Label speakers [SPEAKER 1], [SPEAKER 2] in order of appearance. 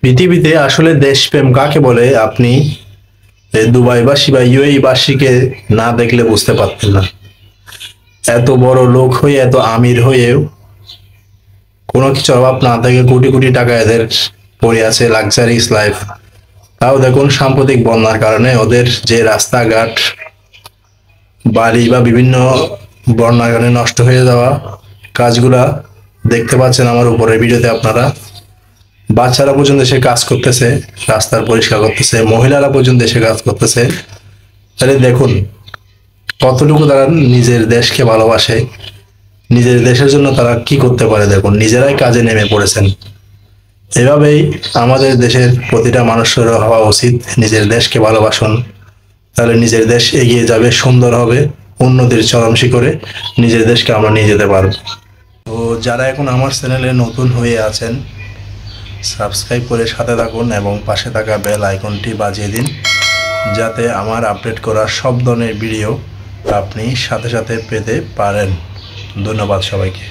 [SPEAKER 1] পৃথিবীতে আসলে দেশপ্রেম কাকে বলে আপনি এই দুবাইবাসী বা ইউএই বাসীকে না দেখলে বুঝতে পারতেন না। এত বড় লোক হয়ে এত আমির হয়েও কোনো কিছুর অভাব না থেকে কোটি কোটি টাকা এদের পড়ে আছে, লাক্সারিস লাইফ। তাও দেখুন সাম্প্রতিক বন্যার কারণে ওদের যে রাস্তাঘাট, বাড়ি বা বিভিন্ন বন্যার কারণে নষ্ট হয়ে যাওয়া কাজগুলা দেখতে পাচ্ছেন আমার উপরের ভিডিওতে আপনারা। বাচ্চারা পর্যন্ত এসে কাজ করতেছে, রাস্তার পরিষ্কার করতেছে, মহিলারা পর্যন্ত এসে কাজ করতেছে। তাহলে দেখুন কতটুকু তারা নিজের দেশকে ভালোবাসে, নিজের দেশের জন্য তারা কি করতে পারে। দেখুন নিজেরাই কাজে নেমে পড়েছেন। এভাবেই আমাদের দেশের প্রতিটা মানুষের হওয়া উচিত, নিজের দেশকে ভালোবাসুন, তাহলে নিজের দেশ এগিয়ে যাবে, সুন্দর হবে, উন্নতির চরম শিখরে নিজের দেশকে আমরা নিয়ে যেতে পারব। তো যারা এখন আমার চ্যানেলে নতুন হয়ে আছেন, সাবস্ক্রাইব করে সাথে থাকুন এবং পাশে থাকা বেল আইকনটি বাজিয়ে দিন, যাতে আমার আপডেট করা সব ধরনের ভিডিও আপনি সাথে সাথে পেতে পারেন। ধন্যবাদ সবাইকে।